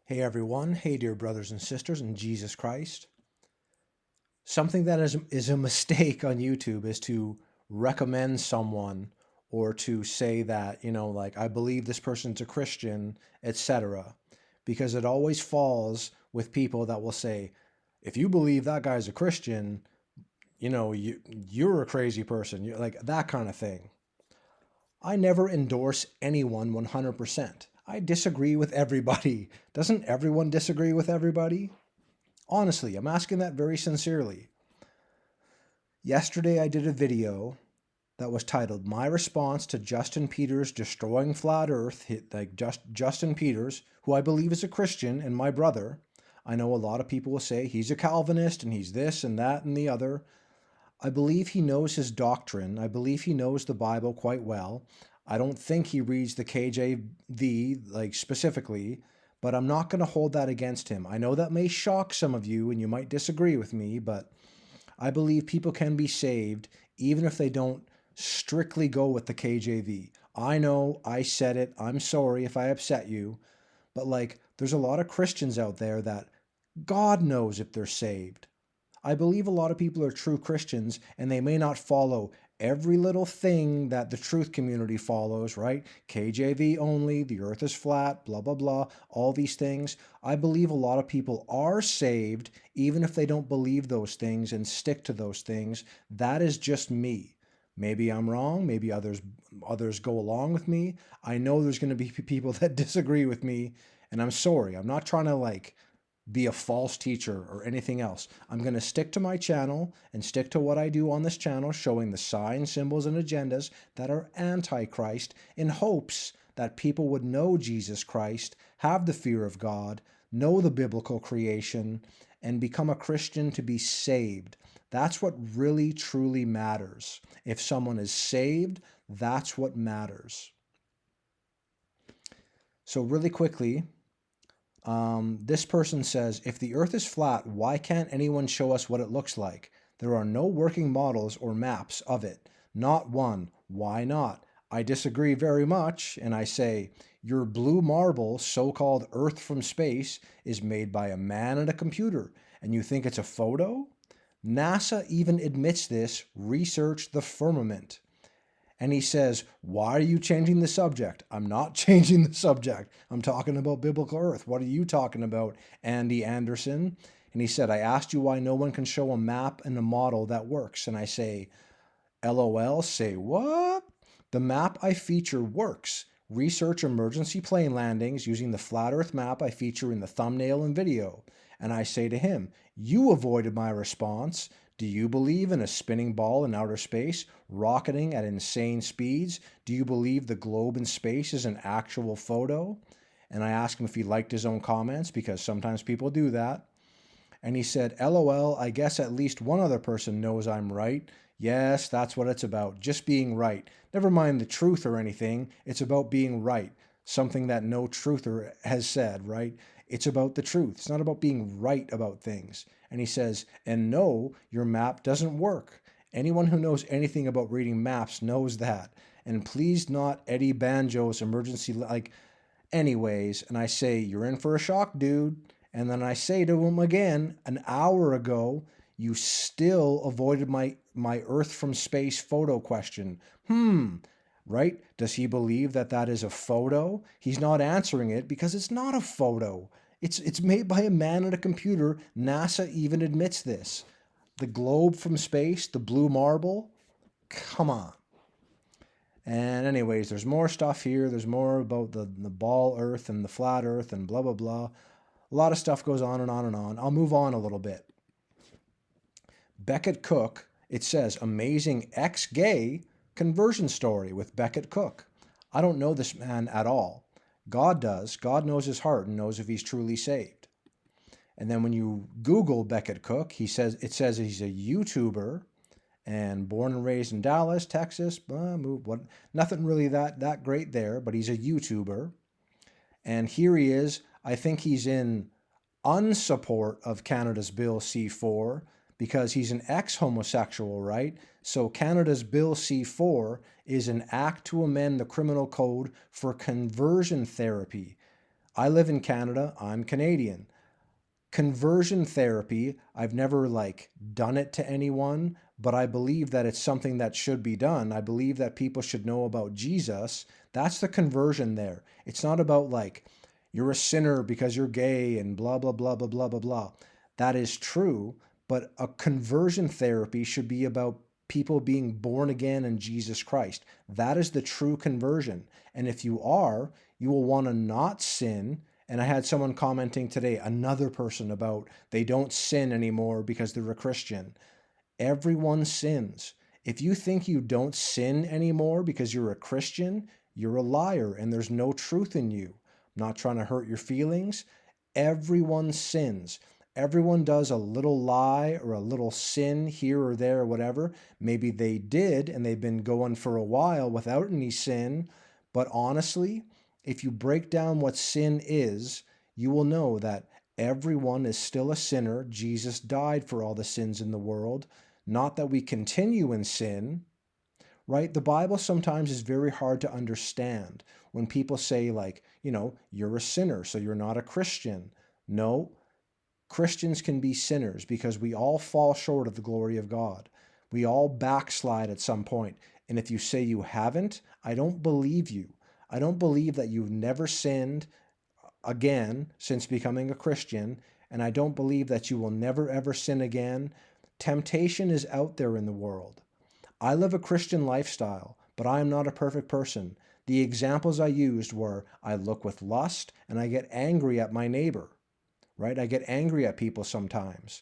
Hey everyone, hey dear brothers and sisters in Jesus Christ. Something that is a mistake on YouTube is to recommend someone or to say that, like I believe this person's a Christian, etc. Because it always falls with people that will say, if you believe that guy's a Christian, you're a crazy person. You're like that kind of thing. I never endorse anyone 100%. I disagree with everybody. Doesn't everyone disagree with everybody? Honestly, I'm asking that very sincerely. Yesterday I did a video that was titled My Response to Justin Peters Destroying Flat Earth, Justin Peters, who I believe is a Christian and my brother. I know a lot of people will say he's a Calvinist and he's this and that and the other. I believe he knows his doctrine. I believe he knows the Bible quite well. I don't think he reads the KJV specifically, but I'm not going to hold that against him. I know that may shock some of you and you might disagree with me, but I believe people can be saved even if they don't strictly go with the KJV. I know I said it. I'm sorry if I upset you, but there's a lot of Christians out there that God knows if they're saved. I believe a lot of people are true Christians and they may not follow every little thing that the truth community follows, right? KJV only, the earth is flat, blah, blah, blah, all these things. I believe a lot of people are saved even if they don't believe those things and stick to those things. That is just me. Maybe I'm wrong, maybe others go along with me. I know there's going to be people that disagree with me and I'm sorry. I'm not trying to be a false teacher or anything else. I'm going to stick to my channel and stick to what I do on this channel, showing the signs, symbols, and agendas that are antichrist in hopes that people would know Jesus Christ, have the fear of God, know the biblical creation, and become a Christian to be saved. That's what really truly matters. If someone is saved, that's what matters. So, really quickly, this person says, if the earth is flat, why can't anyone show us what it looks like? There are no working models or maps of it. Not one. Why not? I disagree very much, and I say, your blue marble, so called Earth from space, is made by a man and a computer, and you think it's a photo? NASA even admits this. Research the firmament. And he says, why are you changing the subject? I'm not changing the subject. I'm talking about biblical earth. What are you talking about, Andy Anderson? And he said, I asked you why no one can show a map and a model that works. And I say, LOL, say what? The map I feature works. Research emergency plane landings using the flat earth map I feature in the thumbnail and video. And I say to him, you avoided my response. Do you believe in a spinning ball in outer space, rocketing at insane speeds? Do you believe the globe in space is an actual photo? And I asked him if he liked his own comments, because sometimes people do that. And he said, LOL, I guess at least one other person knows I'm right. Yes, that's what it's about, just being right. Never mind the truth or anything, it's about being right. Something that no truther has said, right? It's about the truth. It's not about being right about things. And he says, and no, your map doesn't work. Anyone who knows anything about reading maps knows that. And please not Eddie Banjo's emergency, anyways. And I say, you're in for a shock, dude. And then I say to him again, an hour ago, you still avoided my Earth from space photo question. Right? Does he believe that that is a photo? He's not answering it because it's not a photo. It's made by a man and a computer. NASA even admits this. The globe from space, the blue marble, come on. And anyways, there's more stuff here. There's more about the ball earth and the flat earth and blah, blah, blah. A lot of stuff goes on and on and on. I'll move on a little bit. Becket Cook, it says, amazing ex-gay conversion story with Becket Cook. I don't know this man at all. God does. God knows his heart and knows if he's truly saved. And then when you Google Becket Cook, it says he's a YouTuber and born and raised in Dallas, Texas. Nothing really that great there, but he's a YouTuber. And here he is. I think he's in unsupport of Canada's Bill C4 because he's an ex-homosexual, right? So Canada's Bill C4 is an act to amend the criminal code for conversion therapy. I live in Canada. I'm Canadian. Conversion therapy, I've never done it to anyone, but I believe that it's something that should be done. I believe that people should know about Jesus. That's the conversion there. It's not about you're a sinner because you're gay and blah blah blah blah blah blah blah. That is true, but a conversion therapy should be about people being born again in Jesus Christ. That is the true conversion. And if you are, you will want to not sin. And I had someone commenting today, another person, about they don't sin anymore because they're a Christian. Everyone sins. If you think you don't sin anymore because you're a Christian, you're a liar and there's no truth in you. I'm not trying to hurt your feelings. Everyone sins. Everyone does a little lie or a little sin here or there or whatever. Maybe they did and they've been going for a while without any sin. But honestly, if you break down what sin is, you will know that everyone is still a sinner. Jesus died for all the sins in the world. Not that we continue in sin, right? The Bible sometimes is very hard to understand when people say, you're a sinner, so you're not a Christian. No, Christians can be sinners because we all fall short of the glory of God. We all backslide at some point. And if you say you haven't, I don't believe you. I don't believe that you've never sinned again since becoming a Christian, and I don't believe that you will never ever sin again. Temptation is out there in the world. I live a Christian lifestyle, but I am not a perfect person. The examples I used were I look with lust and I get angry at my neighbor, right? I get angry at people sometimes.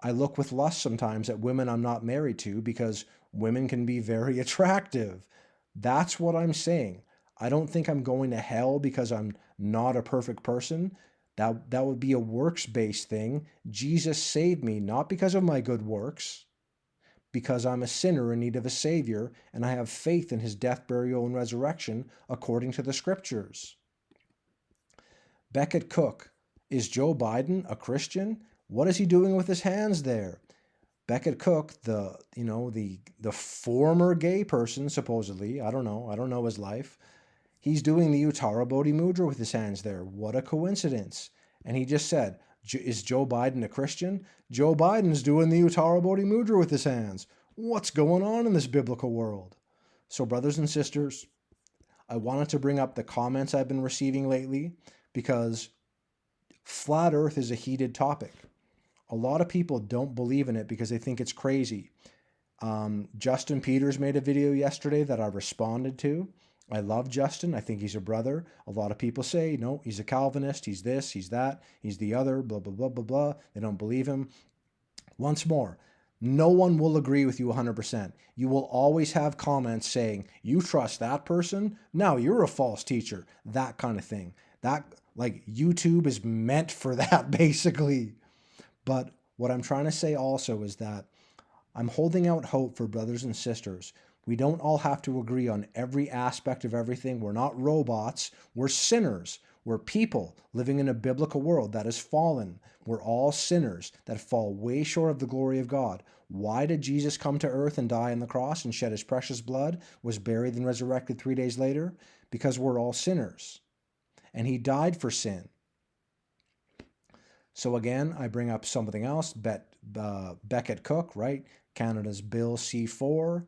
I look with lust sometimes at women I'm not married to because women can be very attractive. That's what I'm saying. I don't think I'm going to hell because I'm not a perfect person. That would be a works-based thing. Jesus saved me not because of my good works, because I'm a sinner in need of a Savior, and I have faith in his death, burial, and resurrection according to the Scriptures. Becket Cook, is Joe Biden a Christian? What is he doing with his hands there? Becket Cook, the former gay person, supposedly, I don't know his life. He's doing the Uttara Bodhi Mudra with his hands there. What a coincidence. And he just said, is Joe Biden a Christian? Joe Biden's doing the Uttara Bodhi Mudra with his hands. What's going on in this biblical world? So, brothers and sisters, I wanted to bring up the comments I've been receiving lately because flat earth is a heated topic. A lot of people don't believe in it because they think it's crazy. Justin Peters made a video yesterday that I responded to. I love Justin. I think he's a brother. A lot of people say, no, he's a Calvinist. He's this, he's that, he's the other, blah, blah, blah, blah, blah. They don't believe him. Once more, no one will agree with you 100%. You will always have comments saying, you trust that person? No, you're a false teacher. That kind of thing. That, YouTube is meant for that, basically. But what I'm trying to say also is that I'm holding out hope for brothers and sisters. We don't all have to agree on every aspect of everything. We're not robots. We're sinners. We're people living in a biblical world that is fallen. We're all sinners that fall way short of the glory of God. Why did Jesus come to earth and die on the cross and shed his precious blood, was buried and resurrected 3 days later? Because we're all sinners. And he died for sin. So again, I bring up something else. Becket Cook, right? Canada's Bill C-4.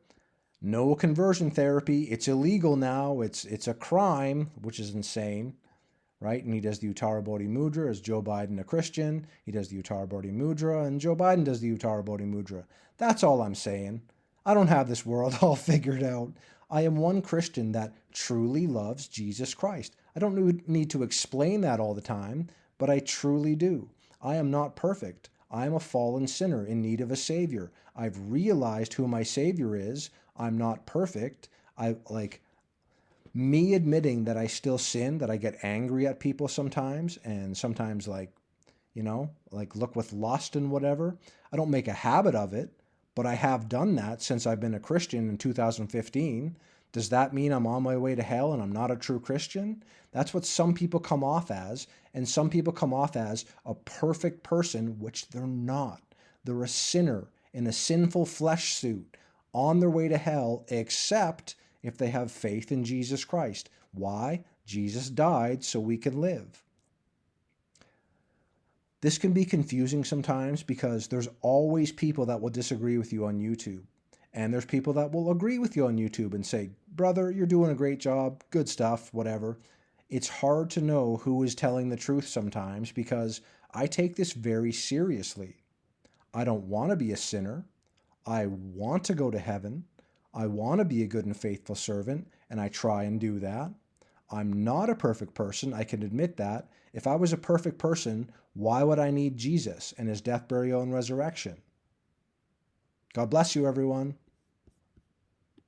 No conversion therapy. It's illegal now. It's a crime, which is insane, right? And he does the Uttara Bodhi Mudra. Is Joe Biden a Christian? He does the Uttara Bodhi Mudra, and Joe Biden does the Uttara Bodhi Mudra. That's all I'm saying. I don't have this world all figured out. I am one Christian that truly loves Jesus Christ. I don't need to explain that all the time, but I truly do. I am not perfect. I am a fallen sinner in need of a Savior. I've realized who my Savior is. I'm not perfect. Me admitting that I still sin, that I get angry at people sometimes, and sometimes look with lust and whatever. I don't make a habit of it, but I have done that since I've been a Christian in 2015. Does that mean I'm on my way to hell and I'm not a true Christian? That's what some people come off as, and some people come off as a perfect person, which they're not. They're a sinner in a sinful flesh suit on their way to hell, except if they have faith in Jesus Christ. Why? Jesus died so we can live. This can be confusing sometimes because there's always people that will disagree with you on YouTube. And there's people that will agree with you on YouTube and say, brother, you're doing a great job, good stuff, whatever. It's hard to know who is telling the truth sometimes because I take this very seriously. I don't want to be a sinner. I want to go to heaven. I want to be a good and faithful servant, and I try and do that. I'm not a perfect person. I can admit that. If I was a perfect person, why would I need Jesus and his death, burial, and resurrection? God bless you, everyone.